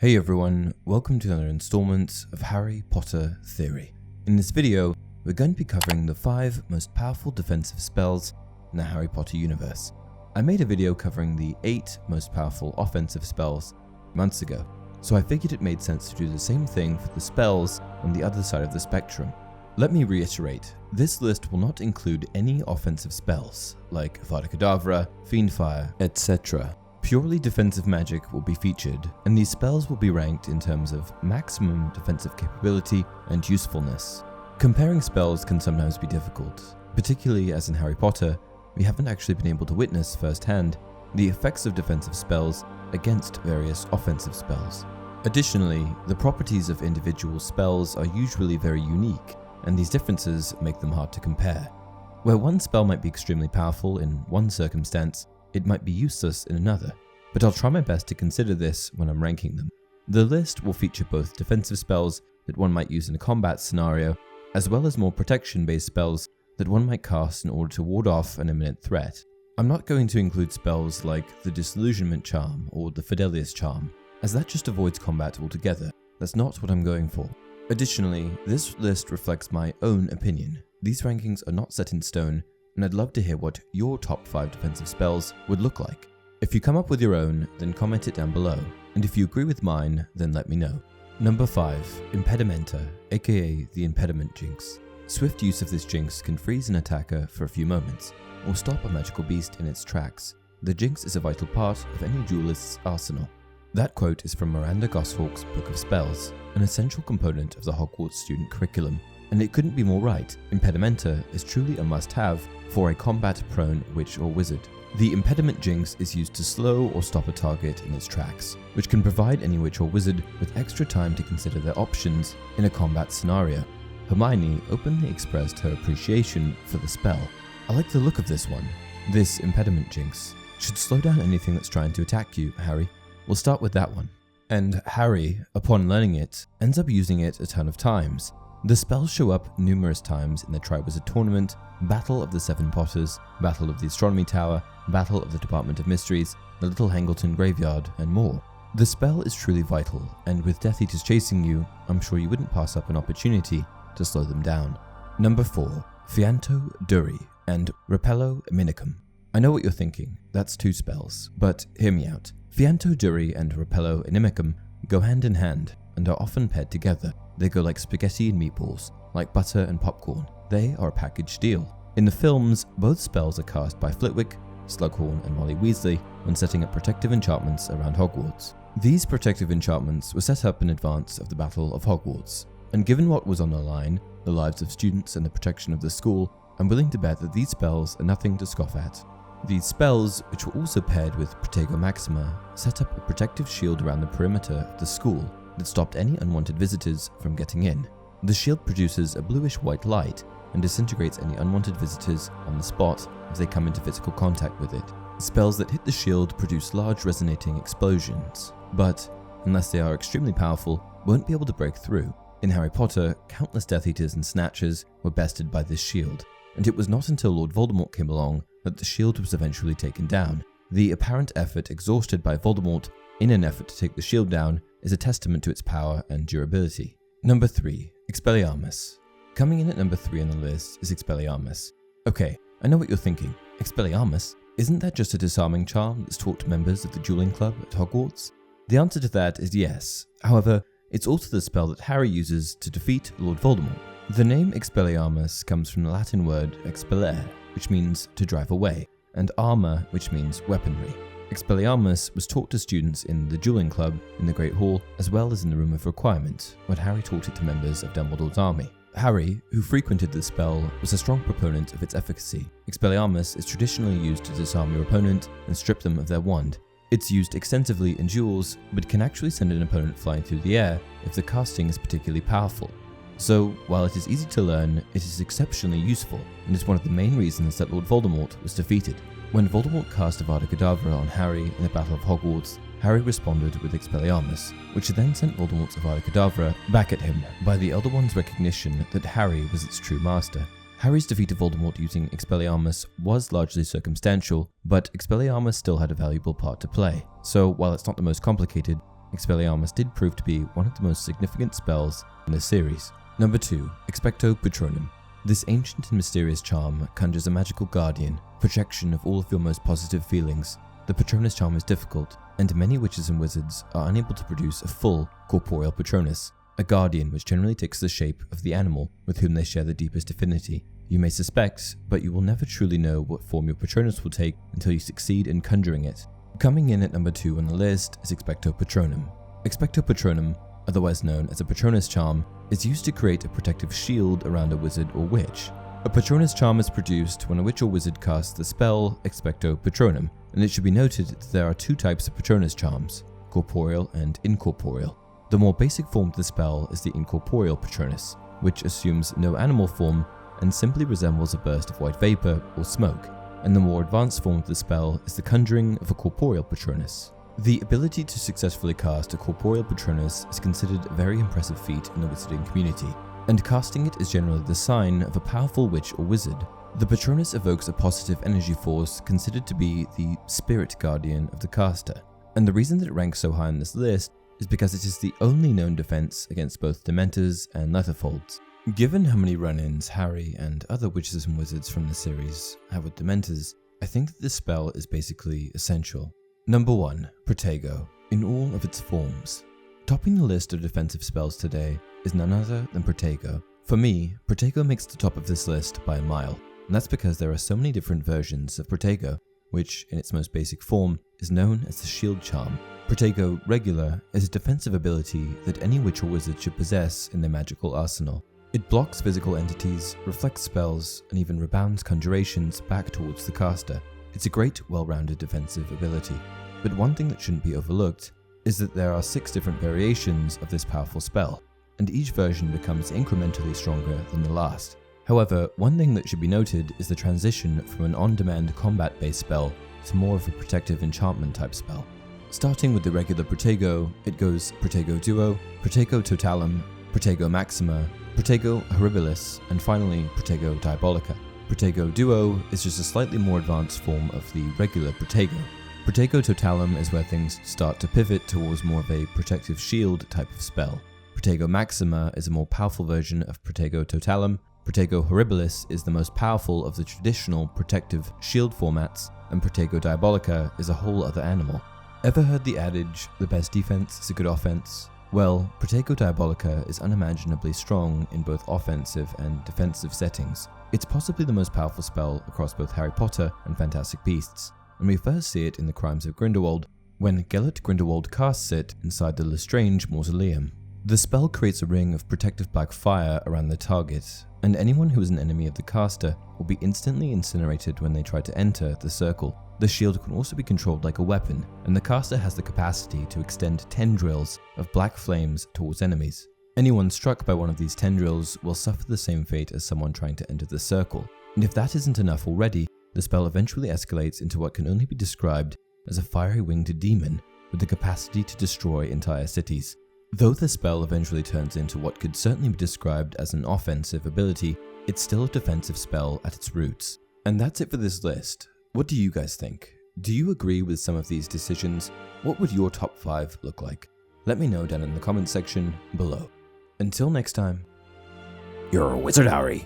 Hey everyone, welcome to another installment of Harry Potter Theory. In this video, we're going to be covering the 5 most powerful defensive spells in the Harry Potter universe. I made a video covering the 8 most powerful offensive spells months ago, so I figured it made sense to do the same thing for the spells on the other side of the spectrum. Let me reiterate, this list will not include any offensive spells, like avada kedavra, fiendfyre, etc. Purely defensive magic will be featured, and these spells will be ranked in terms of maximum defensive capability and usefulness. Comparing spells can sometimes be difficult, particularly as in Harry Potter, we haven't actually been able to witness firsthand the effects of defensive spells against various offensive spells. Additionally, the properties of individual spells are usually very unique, and these differences make them hard to compare. Where one spell might be extremely powerful in one circumstance, it might be useless in another, but I'll try my best to consider this when I'm ranking them. The list will feature both defensive spells that one might use in a combat scenario, as well as more protection-based spells that one might cast in order to ward off an imminent threat. I'm not going to include spells like the disillusionment charm or the fidelius charm, as that just avoids combat altogether. That's not what I'm going for. Additionally, this list reflects my own opinion. These rankings are not set in stone, and I'd love to hear what your top 5 defensive spells would look like. If you come up with your own, then comment it down below, and if you agree with mine, then let me know. Number 5. Impedimenta, aka the Impediment Jinx. Swift use of this jinx can freeze an attacker for a few moments, or stop a magical beast in its tracks. The jinx is a vital part of any duelist's arsenal. That quote is from Miranda Goshawk's Book of Spells, an essential component of the Hogwarts student curriculum, and it couldn't be more right. Impedimenta is truly a must-have for a combat-prone witch or wizard. The Impediment Jinx is used to slow or stop a target in its tracks, which can provide any witch or wizard with extra time to consider their options in a combat scenario. Hermione openly expressed her appreciation for the spell. I like the look of this one. This Impediment Jinx should slow down anything that's trying to attack you, Harry. We'll start with that one. And Harry, upon learning it, ends up using it a ton of times. The spells show up numerous times in the Triwizard Tournament, Battle of the Seven Potters, Battle of the Astronomy Tower, Battle of the Department of Mysteries, the Little Hangleton Graveyard, and more. The spell is truly vital, and with Death Eaters chasing you, I'm sure you wouldn't pass up an opportunity to slow them down. Number 4. Fianto Duri and Repello Minicum. I know what you're thinking, that's 2 spells, but hear me out. Fianto Duri and Repello Inimicum go hand in hand, and are often paired together. They go like spaghetti and meatballs, like butter and popcorn. They are a package deal. In the films, both spells are cast by Flitwick, Slughorn, and Molly Weasley when setting up protective enchantments around Hogwarts. These protective enchantments were set up in advance of the Battle of Hogwarts, and given what was on the line, the lives of students and the protection of the school, I'm willing to bet that these spells are nothing to scoff at. These spells, which were also paired with Protego Maxima, set up a protective shield around the perimeter of the school that stopped any unwanted visitors from getting in. The shield produces a bluish-white light and disintegrates any unwanted visitors on the spot if they come into physical contact with it. Spells that hit the shield produce large resonating explosions, but, unless they are extremely powerful, won't be able to break through. In Harry Potter, countless Death Eaters and Snatchers were bested by this shield, and it was not until Lord Voldemort came along that the shield was eventually taken down. The apparent effort exhausted by Voldemort in an effort to take the shield down is a testament to its power and durability. Number 3. Expelliarmus. Coming in at number 3 on the list is Expelliarmus. Okay, I know what you're thinking. Expelliarmus? Isn't that just a disarming charm that's taught to members of the dueling club at Hogwarts? The answer to that is yes. However, it's also the spell that Harry uses to defeat Lord Voldemort. The name Expelliarmus comes from the Latin word expellere, which means to drive away, and armor, which means weaponry. Expelliarmus was taught to students in the dueling club in the Great Hall, as well as in the Room of Requirement, when Harry taught it to members of Dumbledore's army. Harry, who frequented the spell, was a strong proponent of its efficacy. Expelliarmus is traditionally used to disarm your opponent and strip them of their wand. It's used extensively in duels, but can actually send an opponent flying through the air if the casting is particularly powerful. So, while it is easy to learn, it is exceptionally useful, and is one of the main reasons that Lord Voldemort was defeated. When Voldemort cast avada kedavra on Harry in the Battle of Hogwarts, Harry responded with Expelliarmus, which then sent Voldemort's avada kedavra back at him by the Elder One's recognition that Harry was its true master. Harry's defeat of Voldemort using Expelliarmus was largely circumstantial, but Expelliarmus still had a valuable part to play. So, while it's not the most complicated, Expelliarmus did prove to be one of the most significant spells in the series. Number 2. Expecto Patronum. This ancient and mysterious charm conjures a magical guardian, protection of all of your most positive feelings. The Patronus charm is difficult, and many witches and wizards are unable to produce a full corporeal Patronus, a guardian which generally takes the shape of the animal with whom they share the deepest affinity. You may suspect, but you will never truly know what form your Patronus will take until you succeed in conjuring it. Coming in at number 2 on the list is Expecto Patronum. Expecto Patronum, otherwise known as a Patronus charm, is used to create a protective shield around a wizard or witch. A Patronus charm is produced when a witch or wizard casts the spell Expecto Patronum, and it should be noted that there are 2 types of Patronus charms, corporeal and incorporeal. The more basic form of the spell is the incorporeal Patronus, which assumes no animal form and simply resembles a burst of white vapor or smoke, and the more advanced form of the spell is the conjuring of a corporeal Patronus. The ability to successfully cast a corporeal Patronus is considered a very impressive feat in the wizarding community, and casting it is generally the sign of a powerful witch or wizard. The Patronus evokes a positive energy force considered to be the spirit guardian of the caster, and the reason that it ranks so high on this list is because it is the only known defense against both Dementors and Letterfolds. Given how many run-ins Harry and other witches and wizards from the series have with Dementors, I think that this spell is basically essential. Number 1. Protego, in all of its forms. Topping the list of defensive spells today is none other than Protego. For me, Protego makes the top of this list by a mile, and that's because there are so many different versions of Protego, which, in its most basic form, is known as the Shield Charm. Protego Regular is a defensive ability that any witch or wizard should possess in their magical arsenal. It blocks physical entities, reflects spells, and even rebounds conjurations back towards the caster. It's a great, well-rounded defensive ability. But one thing that shouldn't be overlooked is that there are 6 different variations of this powerful spell, and each version becomes incrementally stronger than the last. However, one thing that should be noted is the transition from an on-demand combat-based spell to more of a protective enchantment type spell. Starting with the regular Protego, it goes Protego Duo, Protego Totalum, Protego Maxima, Protego Horribilis, and finally Protego Diabolica. Protego Duo is just a slightly more advanced form of the regular Protego. Protego Totalum is where things start to pivot towards more of a protective shield type of spell. Protego Maxima is a more powerful version of Protego Totalum. Protego Horribilis is the most powerful of the traditional protective shield formats, and Protego Diabolica is a whole other animal. Ever heard the adage, the best defense is a good offense? Well, Protego Diabolica is unimaginably strong in both offensive and defensive settings. It's possibly the most powerful spell across both Harry Potter and Fantastic Beasts, and we first see it in The Crimes of Grindelwald, when Gellert Grindelwald casts it inside the Lestrange Mausoleum. The spell creates a ring of protective black fire around the target, and anyone who is an enemy of the caster will be instantly incinerated when they try to enter the circle. The shield can also be controlled like a weapon, and the caster has the capacity to extend tendrils of black flames towards enemies. Anyone struck by one of these tendrils will suffer the same fate as someone trying to enter the circle, and if that isn't enough already, the spell eventually escalates into what can only be described as a fiery winged demon with the capacity to destroy entire cities. Though the spell eventually turns into what could certainly be described as an offensive ability, it's still a defensive spell at its roots. And that's it for this list. What do you guys think? Do you agree with some of these decisions? What would your top 5 look like? Let me know down in the comments section below. Until next time, you're a wizard, Harry.